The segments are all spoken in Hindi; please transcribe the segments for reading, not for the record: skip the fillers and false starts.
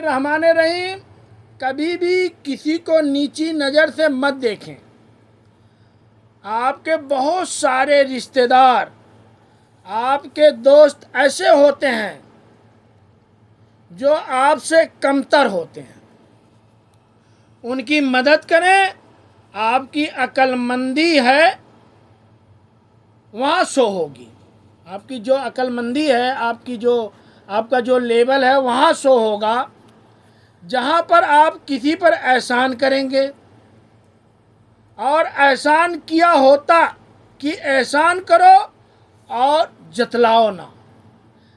रहमान रहीम, कभी भी किसी को नीची नज़र से मत देखें। आपके बहुत सारे रिश्तेदार, आपके दोस्त ऐसे होते हैं जो आपसे कमतर होते हैं। उनकी मदद करें। आपकी अक्लमंदी है वहाँ शो होगी। आपकी जो अक्लमंदी है, आपका जो लेवल है वहाँ शो होगा। जहाँ पर आप किसी पर एहसान करेंगे और एहसान किया होता कि एहसान करो और जतलाओ ना,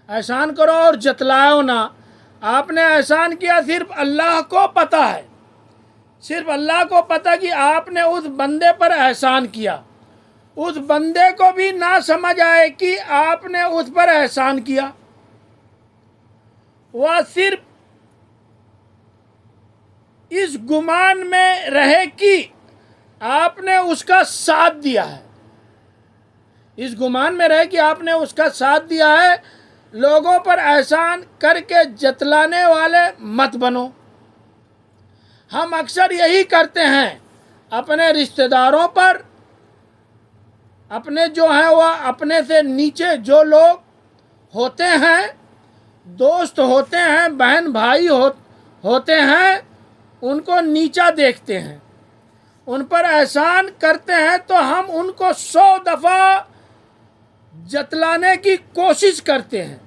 एहसान करो और जतलाओ ना। आपने एहसान किया, सिर्फ अल्लाह को पता है, सिर्फ अल्लाह को पता कि आपने उस बंदे पर एहसान किया। उस बंदे को भी ना समझ आए कि आपने उस पर एहसान किया। वह सिर्फ इस गुमान में रहे कि आपने उसका साथ दिया है, इस गुमान में रहे कि आपने उसका साथ दिया है। लोगों पर एहसान करके जतलाने वाले मत बनो। हम अक्सर यही करते हैं अपने रिश्तेदारों पर, अपने जो हैं वह अपने से नीचे जो लोग होते हैं, दोस्त होते हैं, बहन भाई होते हैं, उनको नीचा देखते हैं, उन पर एहसान करते हैं। तो हम उनको 100 दफ़ा जतलाने की कोशिश करते हैं।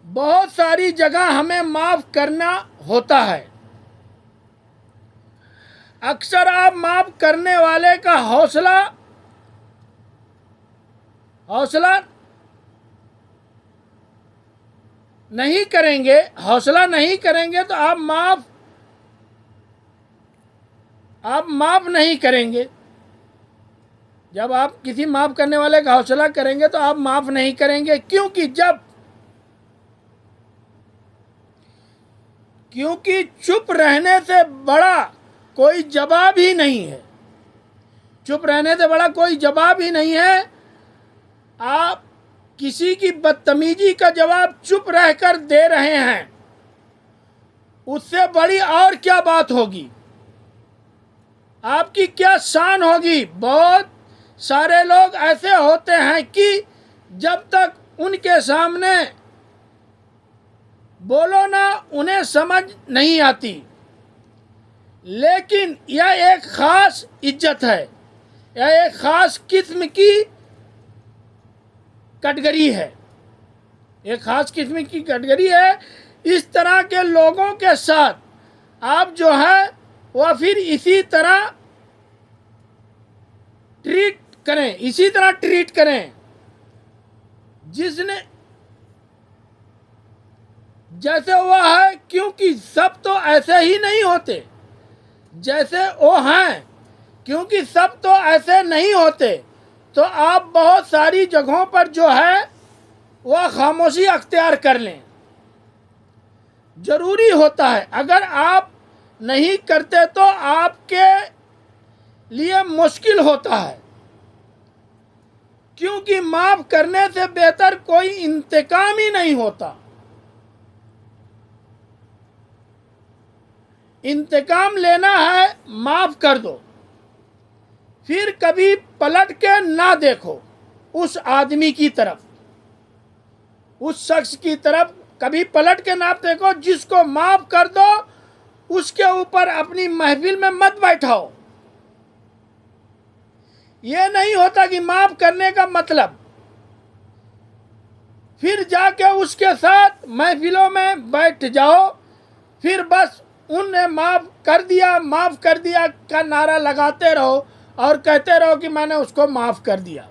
बहुत सारी जगह हमें माफ़ करना होता है। अक्सर आप माफ़ करने वाले का हौसला नहीं करेंगे तो आप माफ़ नहीं करेंगे। जब आप किसी माफ़ करने वाले का हौसला करेंगे तो आप माफ़ नहीं करेंगे, क्योंकि चुप रहने से बड़ा कोई जवाब ही नहीं है। चुप रहने से बड़ा कोई जवाब ही नहीं है। आप किसी की बदतमीजी का जवाब चुप रहकर दे रहे हैं, उससे बड़ी और क्या बात होगी, आपकी क्या शान होगी। बहुत सारे लोग ऐसे होते हैं कि जब तक उनके सामने बोलो ना उन्हें समझ नहीं आती। लेकिन यह एक ख़ास इज्जत है, यह एक ख़ास किस्म की कैटेगरी है, एक ख़ास किस्म की कैटेगरी है। इस तरह के लोगों के साथ आप जो है वह फिर इसी तरह ट्रीट करें जिसने जैसे वह है, क्योंकि सब तो ऐसे ही नहीं होते जैसे वो हैं, क्योंकि सब तो ऐसे नहीं होते। तो आप बहुत सारी जगहों पर जो है वह खामोशी अख्तियार कर लें, ज़रूरी होता है। अगर आप नहीं करते तो आपके लिए मुश्किल होता है, क्योंकि माफ़ करने से बेहतर कोई इंतकाम ही नहीं होता। इंतकाम लेना है, माफ़ कर दो, फिर कभी पलट के ना देखो उस आदमी की तरफ, उस शख्स की तरफ कभी पलट के ना देखो। जिसको माफ़ कर दो उसके ऊपर अपनी महफिल में मत बैठाओ। ये नहीं होता कि माफ़ करने का मतलब फिर जाके उसके साथ महफिलों में बैठ जाओ, फिर बस उनने माफ़ कर दिया का नारा लगाते रहो और कहते रहो कि मैंने उसको माफ़ कर दिया।